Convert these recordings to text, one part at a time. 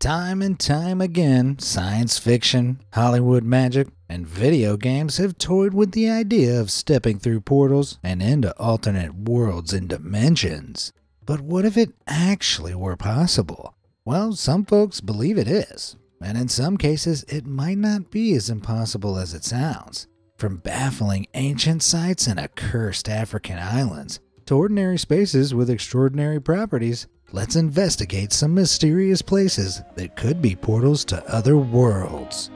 Time and time again, science fiction, Hollywood magic, and video games have toyed with the idea of stepping through portals and into alternate worlds and dimensions. But what if it actually were possible? Well, some folks believe it is, and in some cases it might not be as impossible as it sounds. From baffling ancient sites and accursed African islands, to ordinary spaces with extraordinary properties, let's investigate some mysterious places that could be portals to other worlds.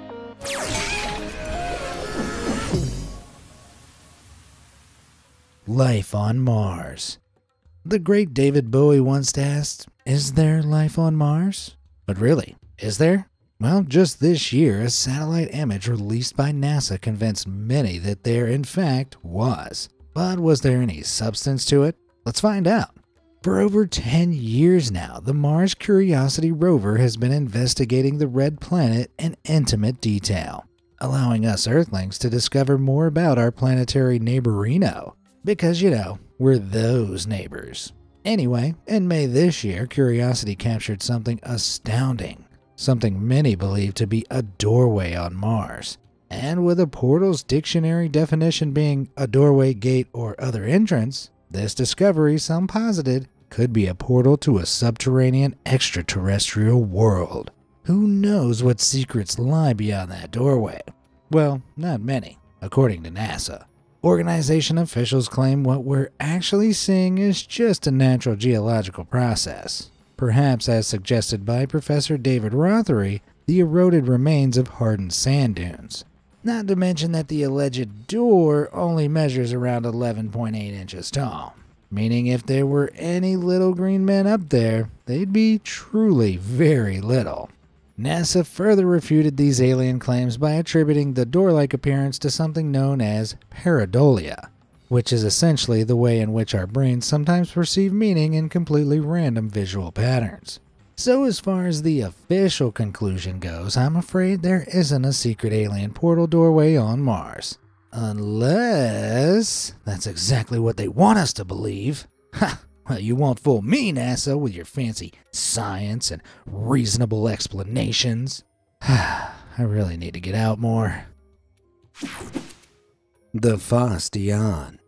Life on Mars. The great David Bowie once asked, "Is there life on Mars?" But really, is there? Well, just this year, a satellite image released by NASA convinced many that there in fact was. But was there any substance to it? Let's find out. For over 10 years now, the Mars Curiosity rover has been investigating the red planet in intimate detail, allowing us Earthlings to discover more about our planetary neighborino. Because, we're those neighbors. Anyway, in May this year, Curiosity captured something astounding. Something many believe to be a doorway on Mars. And with a portal's dictionary definition being a doorway, gate, or other entrance, this discovery, some posited, could be a portal to a subterranean extraterrestrial world. Who knows what secrets lie beyond that doorway? Well, not many, according to NASA. Organization officials claim what we're actually seeing is just a natural geological process. Perhaps as suggested by Professor David Rothery, the eroded remains of hardened sand dunes. Not to mention that the alleged door only measures around 11.8 inches tall, meaning if there were any little green men up there, they'd be truly very little. NASA further refuted these alien claims by attributing the door-like appearance to something known as pareidolia, which is essentially the way in which our brains sometimes perceive meaning in completely random visual patterns. So as far as the official conclusion goes, I'm afraid there isn't a secret alien portal doorway on Mars. Unless that's exactly what they want us to believe. Ha! Well, you won't fool me, NASA, with your fancy science and reasonable explanations. I really need to get out more. The Faustian.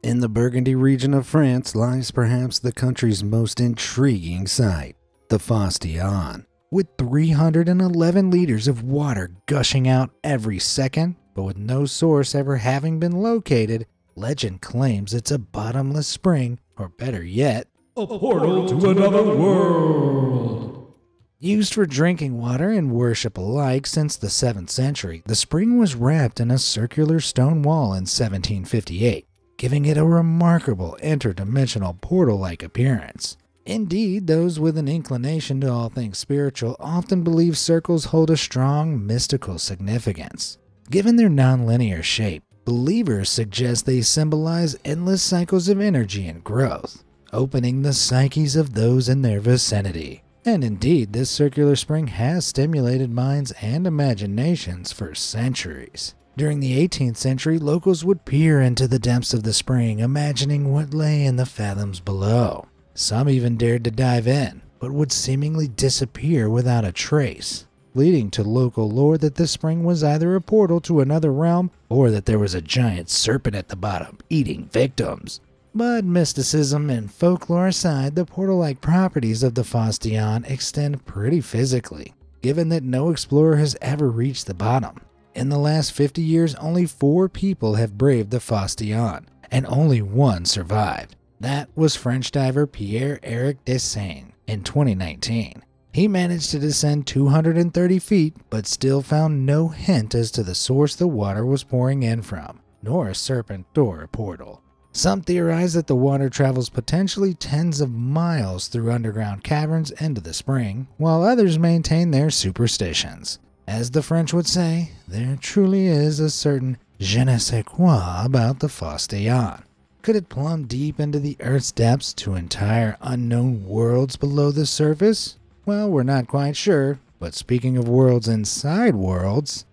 In the Burgundy region of France lies perhaps the country's most intriguing site, the Faustian. With 311 liters of water gushing out every second, but with no source ever having been located, legend claims it's a bottomless spring, or better yet, a portal to another world. Used for drinking water and worship alike since the 7th century, the spring was wrapped in a circular stone wall in 1758, giving it a remarkable interdimensional portal-like appearance. Indeed, those with an inclination to all things spiritual often believe circles hold a strong mystical significance. Given their nonlinear shape, believers suggest they symbolize endless cycles of energy and growth, opening the psyches of those in their vicinity. And indeed, this circular spring has stimulated minds and imaginations for centuries. During the 18th century, locals would peer into the depths of the spring, imagining what lay in the fathoms below. Some even dared to dive in, but would seemingly disappear without a trace, leading to local lore that the spring was either a portal to another realm or that there was a giant serpent at the bottom eating victims. But mysticism and folklore aside, the portal-like properties of the Faustian extend pretty physically, given that no explorer has ever reached the bottom. In the last 50 years, only 4 people have braved the Faustian, and only one survived. That was French diver Pierre-Eric Dessein in 2019. He managed to descend 230 feet, but still found no hint as to the source the water was pouring in from, nor a serpent or a portal. Some theorize that the water travels potentially tens of miles through underground caverns into the spring, while others maintain their superstitions. As the French would say, there truly is a certain je ne sais quoi about the Faustian. Could it plumb deep into the Earth's depths to entire unknown worlds below the surface? Well, we're not quite sure, but speaking of worlds inside worlds,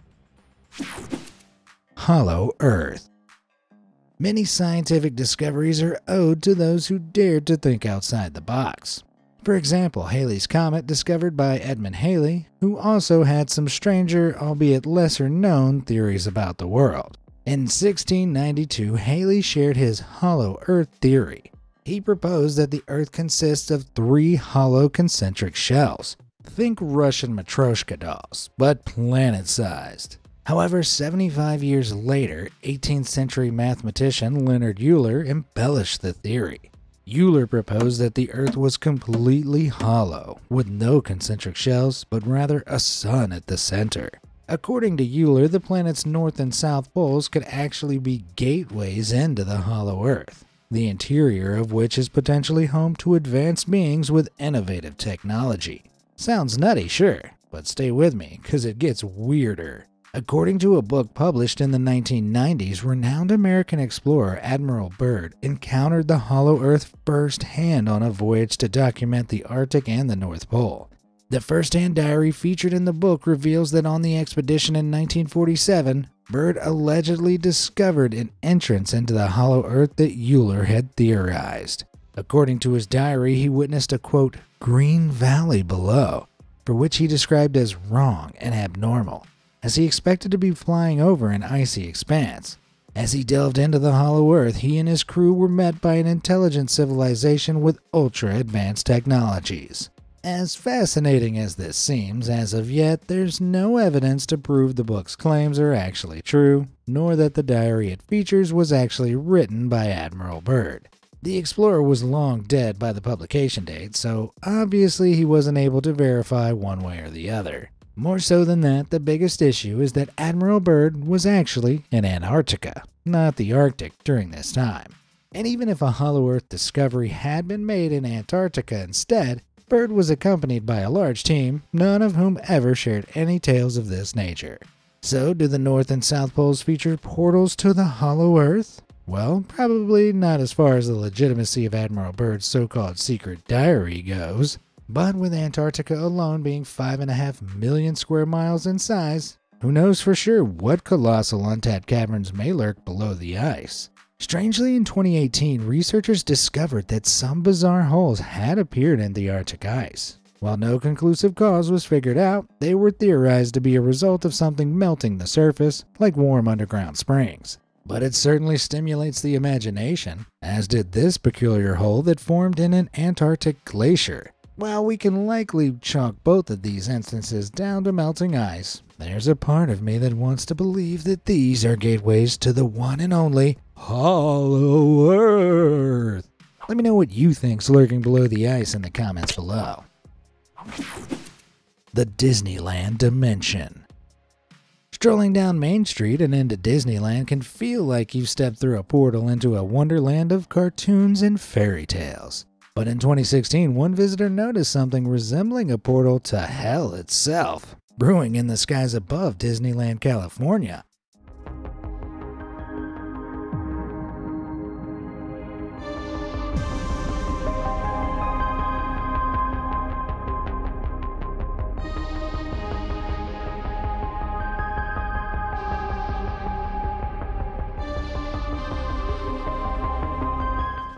Hollow Earth. Many scientific discoveries are owed to those who dared to think outside the box. For example, Halley's Comet, discovered by Edmund Halley, who also had some stranger, albeit lesser known, theories about the world. In 1692, Halley shared his hollow Earth theory. He proposed that the Earth consists of 3 hollow concentric shells. Think Russian Matryoshka dolls, but planet-sized. However, 75 years later, 18th century mathematician Leonhard Euler embellished the theory. Euler proposed that the Earth was completely hollow, with no concentric shells, but rather a sun at the center. According to Euler, the planet's north and south poles could actually be gateways into the hollow Earth, the interior of which is potentially home to advanced beings with innovative technology. Sounds nutty, sure, but stay with me, cause it gets weirder. According to a book published in the 1990s, renowned American explorer Admiral Byrd encountered the hollow Earth firsthand on a voyage to document the Arctic and the North Pole. The first-hand diary featured in the book reveals that on the expedition in 1947, Byrd allegedly discovered an entrance into the hollow Earth that Euler had theorized. According to his diary, he witnessed a, quote, green valley below, for which he described as wrong and abnormal, as he expected to be flying over an icy expanse. As he delved into the hollow Earth, he and his crew were met by an intelligent civilization with ultra-advanced technologies. As fascinating as this seems, as of yet, there's no evidence to prove the book's claims are actually true, nor that the diary it features was actually written by Admiral Byrd. The explorer was long dead by the publication date, so obviously he wasn't able to verify one way or the other. More so than that, the biggest issue is that Admiral Byrd was actually in Antarctica, not the Arctic, during this time. And even if a hollow Earth discovery had been made in Antarctica instead, Byrd was accompanied by a large team, none of whom ever shared any tales of this nature. So, do the North and South Poles feature portals to the hollow Earth? Well, probably not as far as the legitimacy of Admiral Byrd's so-called secret diary goes. But with Antarctica alone being 5.5 million square miles in size, who knows for sure what colossal untapped caverns may lurk below the ice. Strangely, in 2018, researchers discovered that some bizarre holes had appeared in the Arctic ice. While no conclusive cause was figured out, they were theorized to be a result of something melting the surface, like warm underground springs. But it certainly stimulates the imagination, as did this peculiar hole that formed in an Antarctic glacier. While we can likely chalk both of these instances down to melting ice, there's a part of me that wants to believe that these are gateways to the one and only Hollow Earth. Let me know what you think's lurking below the ice in the comments below. The Disneyland Dimension. Strolling down Main Street and into Disneyland can feel like you've stepped through a portal into a wonderland of cartoons and fairy tales. But in 2016, one visitor noticed something resembling a portal to hell itself, brewing in the skies above Disneyland, California.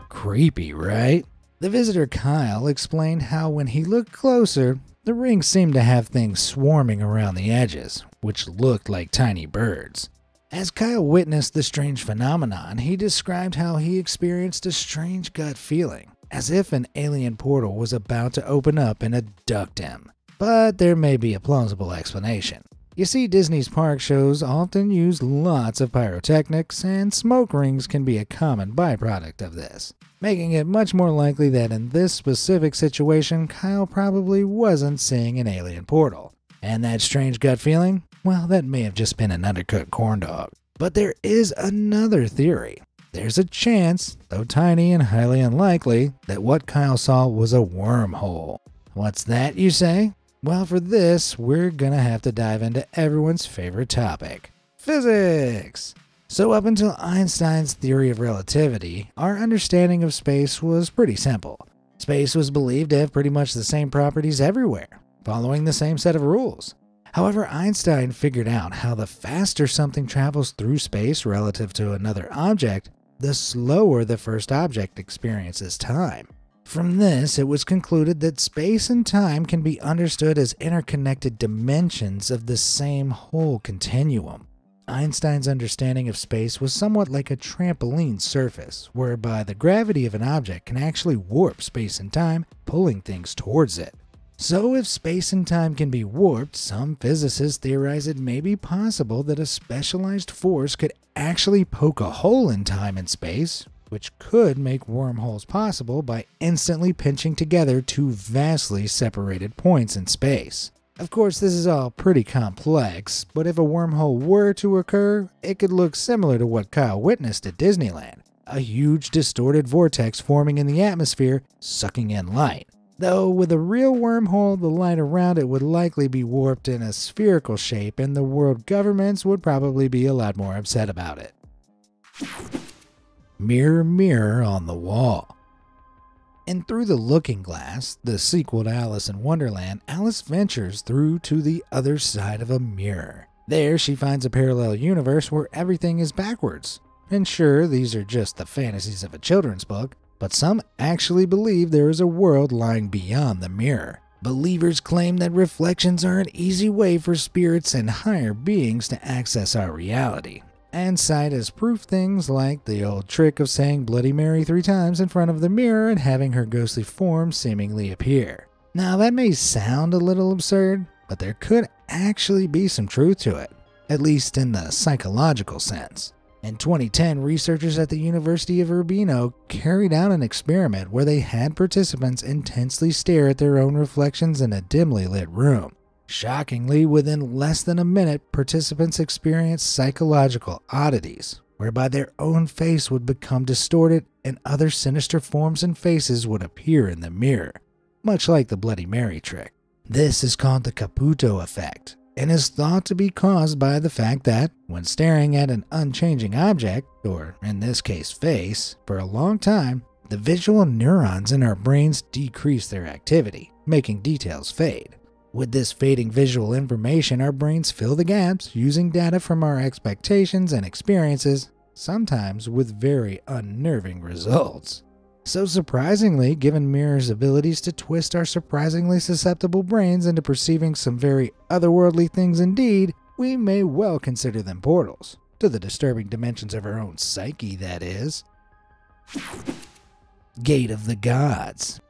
Creepy, right? The visitor Kyle explained how when he looked closer, the rings seemed to have things swarming around the edges, which looked like tiny birds. As Kyle witnessed the strange phenomenon, he described how he experienced a strange gut feeling, as if an alien portal was about to open up and abduct him. But there may be a plausible explanation. You see, Disney's park shows often use lots of pyrotechnics, and smoke rings can be a common byproduct of this, making it much more likely that in this specific situation, Kyle probably wasn't seeing an alien portal. And that strange gut feeling? Well, that may have just been an undercooked corn dog. But there is another theory. There's a chance, though tiny and highly unlikely, that what Kyle saw was a wormhole. What's that, you say? Well, for this, we're gonna have to dive into everyone's favorite topic, physics. So up until Einstein's theory of relativity, our understanding of space was pretty simple. Space was believed to have pretty much the same properties everywhere, following the same set of rules. However, Einstein figured out how the faster something travels through space relative to another object, the slower the first object experiences time. From this, it was concluded that space and time can be understood as interconnected dimensions of the same whole continuum. Einstein's understanding of space was somewhat like a trampoline surface, whereby the gravity of an object can actually warp space and time, pulling things towards it. So if space and time can be warped, some physicists theorize it may be possible that a specialized force could actually poke a hole in time and space, which could make wormholes possible by instantly pinching together two vastly separated points in space. Of course, this is all pretty complex, but if a wormhole were to occur, it could look similar to what Kyle witnessed at Disneyland, a huge distorted vortex forming in the atmosphere, sucking in light. Though with a real wormhole, the light around it would likely be warped in a spherical shape, and the world governments would probably be a lot more upset about it. Mirror, mirror on the wall. In Through the Looking Glass, the sequel to Alice in Wonderland, Alice ventures through to the other side of a mirror. There, she finds a parallel universe where everything is backwards. And sure, these are just the fantasies of a children's book, but some actually believe there is a world lying beyond the mirror. Believers claim that reflections are an easy way for spirits and higher beings to access our reality, and cite as proof things like the old trick of saying Bloody Mary 3 times in front of the mirror and having her ghostly form seemingly appear. Now that may sound a little absurd, but there could actually be some truth to it, at least in the psychological sense. In 2010, researchers at the University of Urbino carried out an experiment where they had participants intensely stare at their own reflections in a dimly lit room. Shockingly, within less than a minute, participants experienced psychological oddities, whereby their own face would become distorted and other sinister forms and faces would appear in the mirror, much like the Bloody Mary trick. This is called the Caputo effect, and is thought to be caused by the fact that, when staring at an unchanging object, or in this case face, for a long time, the visual neurons in our brains decrease their activity, making details fade. With this fading visual information, our brains fill the gaps using data from our expectations and experiences, sometimes with very unnerving results. So surprisingly, given mirrors' abilities to twist our surprisingly susceptible brains into perceiving some very otherworldly things indeed, we may well consider them portals, to the disturbing dimensions of our own psyche, that is. Gate of the Gods.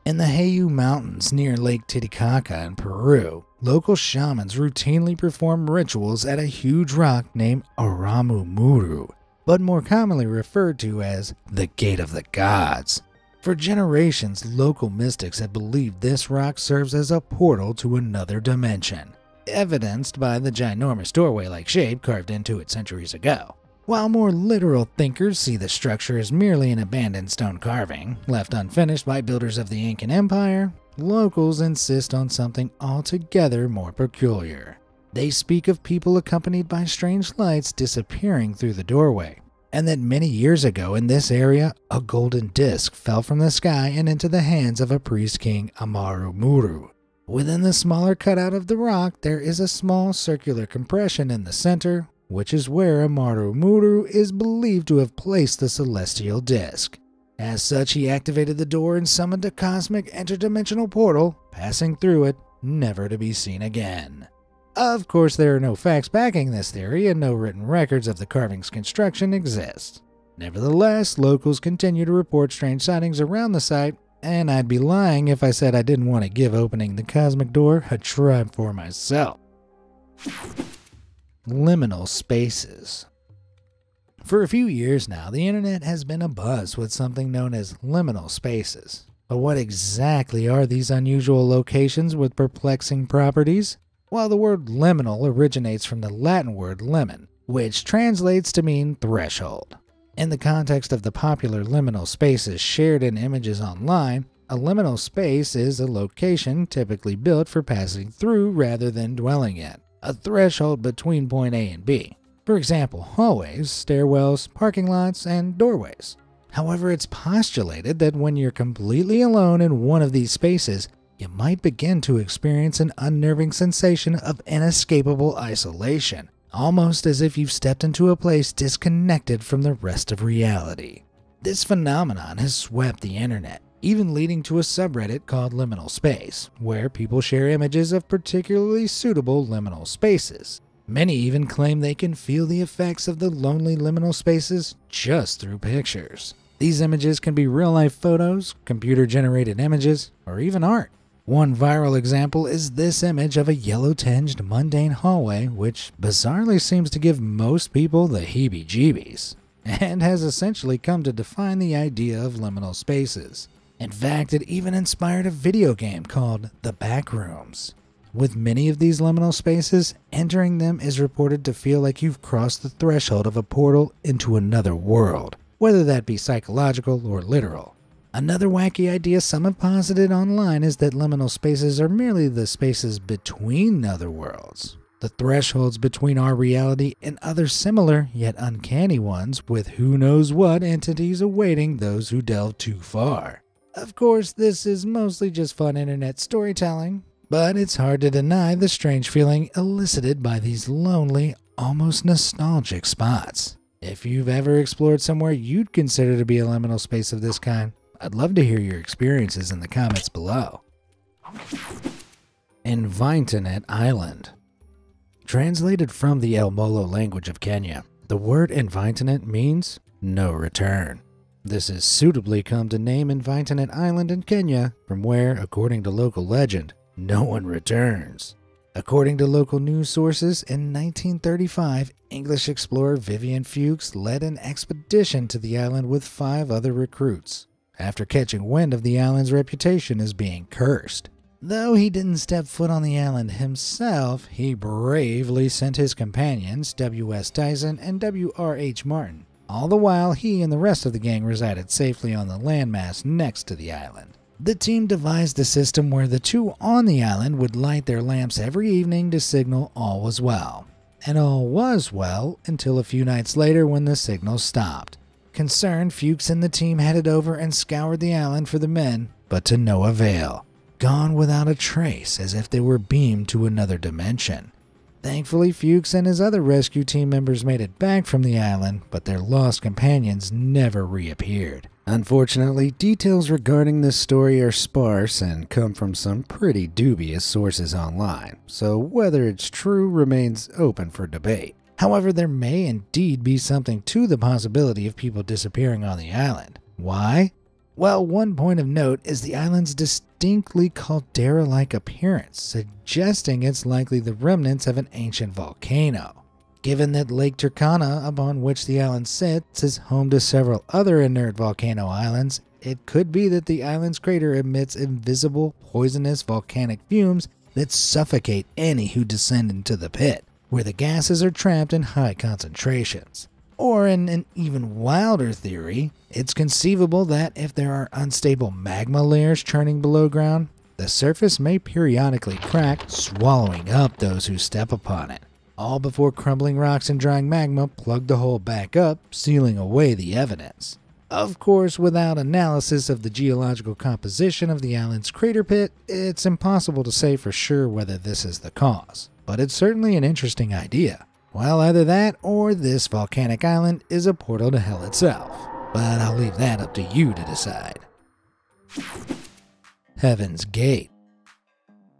In the Hayu Mountains near Lake Titicaca in Peru, local shamans routinely perform rituals at a huge rock named Aramumuru, but more commonly referred to as the Gate of the Gods. For generations, local mystics have believed this rock serves as a portal to another dimension, evidenced by the ginormous doorway-like shape carved into it centuries ago. While more literal thinkers see the structure as merely an abandoned stone carving, left unfinished by builders of the Incan Empire, locals insist on something altogether more peculiar. They speak of people accompanied by strange lights disappearing through the doorway, and that many years ago in this area, a golden disc fell from the sky and into the hands of a priest king Amarumuru. Within the smaller cutout of the rock, there is a small circular compression in the center, which is where Amarumuru is believed to have placed the celestial disc. As such, he activated the door and summoned a cosmic interdimensional portal, passing through it, never to be seen again. Of course, there are no facts backing this theory, and no written records of the carving's construction exist. Nevertheless, locals continue to report strange sightings around the site, and I'd be lying if I said I didn't want to give opening the cosmic door a try for myself. Liminal spaces. For a few years now, the internet has been abuzz with something known as liminal spaces. But what exactly are these unusual locations with perplexing properties? Well, the word liminal originates from the Latin word limen, which translates to mean threshold. In the context of the popular liminal spaces shared in images online, a liminal space is a location typically built for passing through rather than dwelling in, a threshold between point A and B. For example, hallways, stairwells, parking lots, and doorways. However, it's postulated that when you're completely alone in one of these spaces, you might begin to experience an unnerving sensation of inescapable isolation, almost as if you've stepped into a place disconnected from the rest of reality. This phenomenon has swept the internet, even leading to a subreddit called Liminal Space, where people share images of particularly suitable liminal spaces. Many even claim they can feel the effects of the lonely liminal spaces just through pictures. These images can be real-life photos, computer-generated images, or even art. One viral example is this image of a yellow-tinged mundane hallway, which bizarrely seems to give most people the heebie-jeebies, and has essentially come to define the idea of liminal spaces. In fact, it even inspired a video game called The Backrooms. With many of these liminal spaces, entering them is reported to feel like you've crossed the threshold of a portal into another world, whether that be psychological or literal. Another wacky idea some have posited online is that liminal spaces are merely the spaces between other worlds, the thresholds between our reality and other similar yet uncanny ones, with who knows what entities awaiting those who delve too far. Of course, this is mostly just fun internet storytelling, but it's hard to deny the strange feeling elicited by these lonely, almost nostalgic spots. If you've ever explored somewhere you'd consider to be a liminal space of this kind, I'd love to hear your experiences in the comments below. Invitinate Island. Translated from the El Molo language of Kenya, the word invitinate means no return. This has suitably come to name Invitinate Island in Kenya, from where, according to local legend, no one returns. According to local news sources, in 1935, English explorer Vivian Fuchs led an expedition to the island with 5 other recruits, after catching wind of the island's reputation as being cursed. Though he didn't step foot on the island himself, he bravely sent his companions, W.S. Dyson and W.R.H. Martin. All the while, he and the rest of the gang resided safely on the landmass next to the island. The team devised a system where the 2 on the island would light their lamps every evening to signal all was well. And all was well until a few nights later when the signal stopped. Concerned, Fuchs and the team headed over and scoured the island for the men, but to no avail. Gone without a trace, as if they were beamed to another dimension. Thankfully, Fuchs and his other rescue team members made it back from the island, but their lost companions never reappeared. Unfortunately, details regarding this story are sparse and come from some pretty dubious sources online, so whether it's true remains open for debate. However, there may indeed be something to the possibility of people disappearing on the island. Why? Well, one point of note is the island's distinctly caldera-like appearance, suggesting it's likely the remnants of an ancient volcano. Given that Lake Turkana, upon which the island sits, is home to several other inert volcano islands, it could be that the island's crater emits invisible, poisonous volcanic fumes that suffocate any who descend into the pit, where the gases are trapped in high concentrations. Or in an even wilder theory, it's conceivable that if there are unstable magma layers churning below ground, the surface may periodically crack, swallowing up those who step upon it, all before crumbling rocks and drying magma plug the hole back up, sealing away the evidence. Of course, without analysis of the geological composition of the island's crater pit, it's impossible to say for sure whether this is the cause, but it's certainly an interesting idea. Well, either that or this volcanic island is a portal to hell itself, but I'll leave that up to you to decide. Heaven's Gate.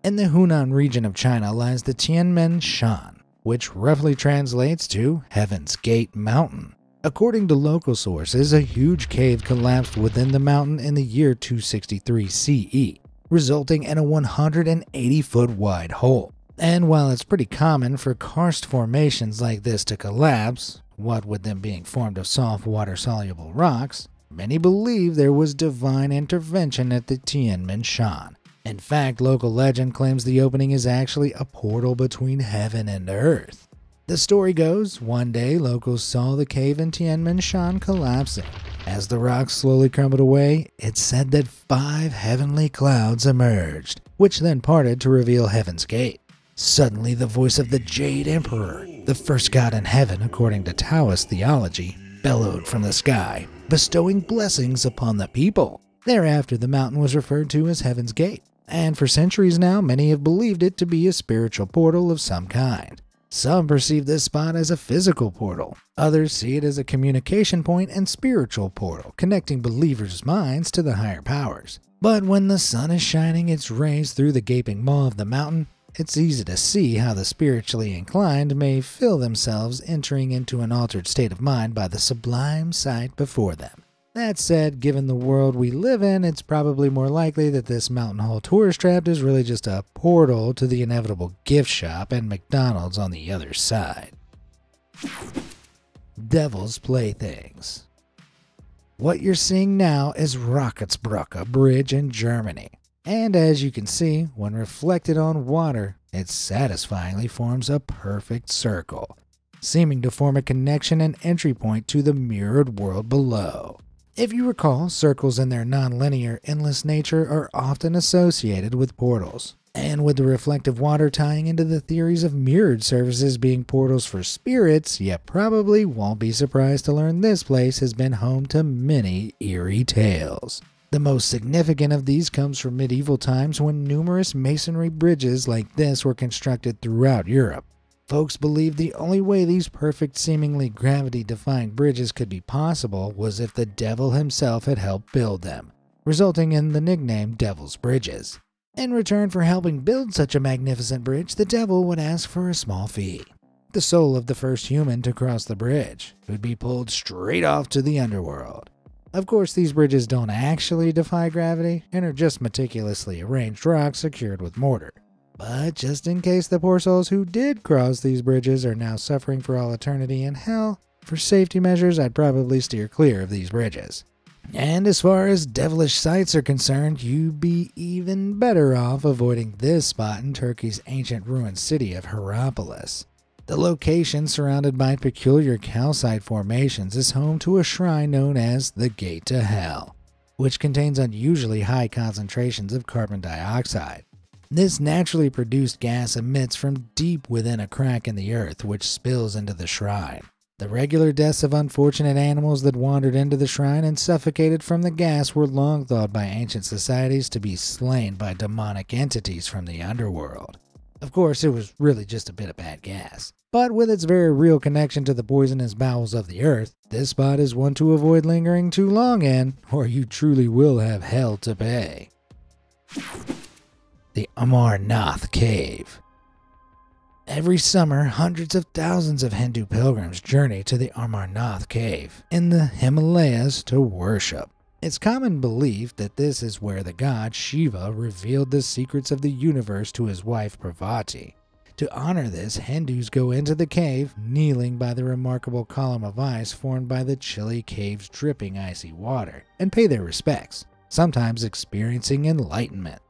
In the Hunan region of China lies the Tianmen Shan, which roughly translates to Heaven's Gate Mountain. According to local sources, a huge cave collapsed within the mountain in the year 263 CE, resulting in a 180-foot wide hole. And while it's pretty common for karst formations like this to collapse, what with them being formed of soft water-soluble rocks, many believe there was divine intervention at the Tianmen Shan. In fact, local legend claims the opening is actually a portal between heaven and earth. The story goes, one day locals saw the cave in Tianmen Shan collapsing. As the rocks slowly crumbled away, it's said that 5 heavenly clouds emerged, which then parted to reveal Heaven's Gate. Suddenly, the voice of the Jade Emperor, the first god in heaven according to Taoist theology, bellowed from the sky, bestowing blessings upon the people. Thereafter, the mountain was referred to as Heaven's Gate, and for centuries now, many have believed it to be a spiritual portal of some kind. Some perceive this spot as a physical portal. Others see it as a communication point and spiritual portal, connecting believers' minds to the higher powers. But when the sun is shining its rays through the gaping maw of the mountain, it's easy to see how the spiritually inclined may feel themselves entering into an altered state of mind by the sublime sight before them. That said, given the world we live in, it's probably more likely that this mountain hall tourist trap is really just a portal to the inevitable gift shop and McDonald's on the other side. Devil's Playthings. What you're seeing now is Rocketsbrücke Bridge in Germany. And as you can see, when reflected on water, it satisfyingly forms a perfect circle, seeming to form a connection and entry point to the mirrored world below. If you recall, circles in their non-linear, endless nature are often associated with portals. And with the reflective water tying into the theories of mirrored surfaces being portals for spirits, you probably won't be surprised to learn this place has been home to many eerie tales. The most significant of these comes from medieval times when numerous masonry bridges like this were constructed throughout Europe. Folks believed the only way these perfect, seemingly gravity-defying bridges could be possible was if the devil himself had helped build them, resulting in the nickname Devil's Bridges. In return for helping build such a magnificent bridge, the devil would ask for a small fee: the soul of the first human to cross the bridge, who'd be pulled straight off to the underworld. Of course, these bridges don't actually defy gravity and are just meticulously arranged rocks secured with mortar. But just in case the poor souls who did cross these bridges are now suffering for all eternity in hell, for safety measures I'd probably steer clear of these bridges. And as far as devilish sights are concerned, you'd be even better off avoiding this spot in Turkey's ancient ruined city of Hierapolis. The location, surrounded by peculiar calcite formations, is home to a shrine known as the Gate to Hell, which contains unusually high concentrations of carbon dioxide. This naturally produced gas emits from deep within a crack in the earth, which spills into the shrine. The regular deaths of unfortunate animals that wandered into the shrine and suffocated from the gas were long thought by ancient societies to be slain by demonic entities from the underworld. Of course, it was really just a bit of bad gas. But with its very real connection to the poisonous bowels of the earth, this spot is one to avoid lingering too long in, or you truly will have hell to pay. The Amarnath Cave. Every summer, hundreds of thousands of Hindu pilgrims journey to the Amarnath Cave in the Himalayas to worship. It's common belief that this is where the god Shiva revealed the secrets of the universe to his wife Parvati. To honor this, Hindus go into the cave, kneeling by the remarkable column of ice formed by the chilly cave's dripping icy water, and pay their respects, sometimes experiencing enlightenment.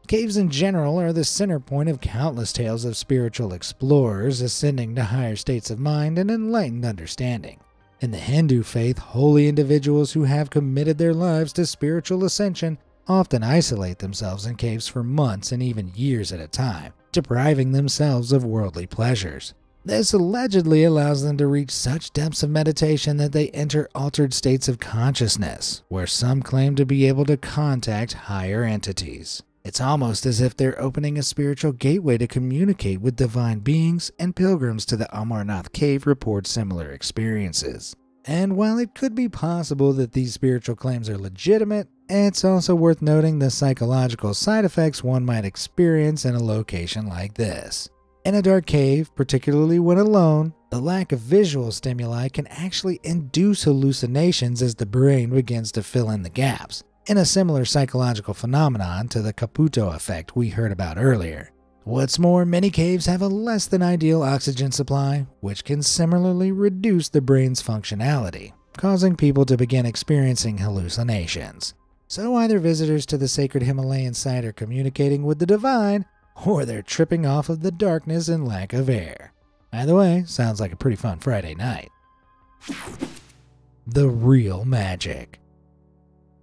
Caves in general are the center point of countless tales of spiritual explorers ascending to higher states of mind and enlightened understanding. In the Hindu faith, holy individuals who have committed their lives to spiritual ascension often isolate themselves in caves for months and even years at a time, depriving themselves of worldly pleasures. This allegedly allows them to reach such depths of meditation that they enter altered states of consciousness, where some claim to be able to contact higher entities. It's almost as if they're opening a spiritual gateway to communicate with divine beings, and pilgrims to the Amarnath Cave report similar experiences. And while it could be possible that these spiritual claims are legitimate, it's also worth noting the psychological side effects one might experience in a location like this. In a dark cave, particularly when alone, the lack of visual stimuli can actually induce hallucinations as the brain begins to fill in the gaps, in a similar psychological phenomenon to the Caputo effect we heard about earlier. What's more, many caves have a less than ideal oxygen supply, which can similarly reduce the brain's functionality, causing people to begin experiencing hallucinations. So either visitors to the sacred Himalayan site are communicating with the divine, or they're tripping off of the darkness and lack of air. Either way, sounds like a pretty fun Friday night. The real magic.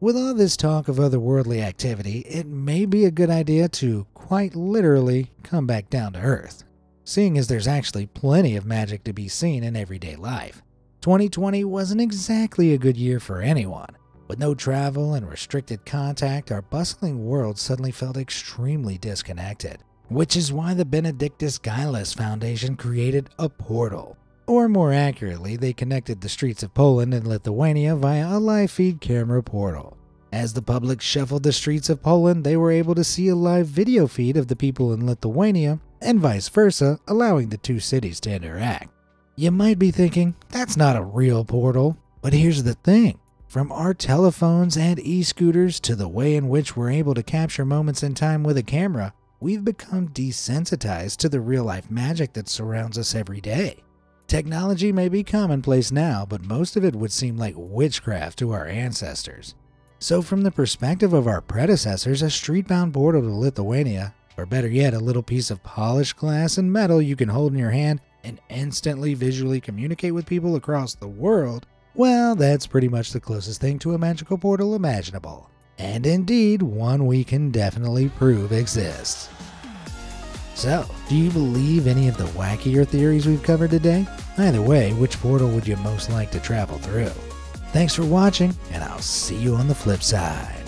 With all this talk of otherworldly activity, it may be a good idea to, quite literally, come back down to earth, seeing as there's actually plenty of magic to be seen in everyday life. 2020 wasn't exactly a good year for anyone. With no travel and restricted contact, our bustling world suddenly felt extremely disconnected. which is why the Benedictus Guileless Foundation created a portal. Or more accurately, they connected the streets of Poland and Lithuania via a live feed camera portal. As the public shuffled the streets of Poland, they were able to see a live video feed of the people in Lithuania, and vice versa, allowing the two cities to interact. You might be thinking, that's not a real portal, but here's the thing. From our telephones and e-scooters to the way in which we're able to capture moments in time with a camera, we've become desensitized to the real-life magic that surrounds us every day. Technology may be commonplace now, but most of it would seem like witchcraft to our ancestors. So from the perspective of our predecessors, a street-bound portal to Lithuania, or better yet, a little piece of polished glass and metal you can hold in your hand and instantly visually communicate with people across the world, well, that's pretty much the closest thing to a magical portal imaginable. And indeed, one we can definitely prove exists. So, do you believe any of the wackier theories we've covered today? Either way, which portal would you most like to travel through? Thanks for watching, and I'll see you on the flip side.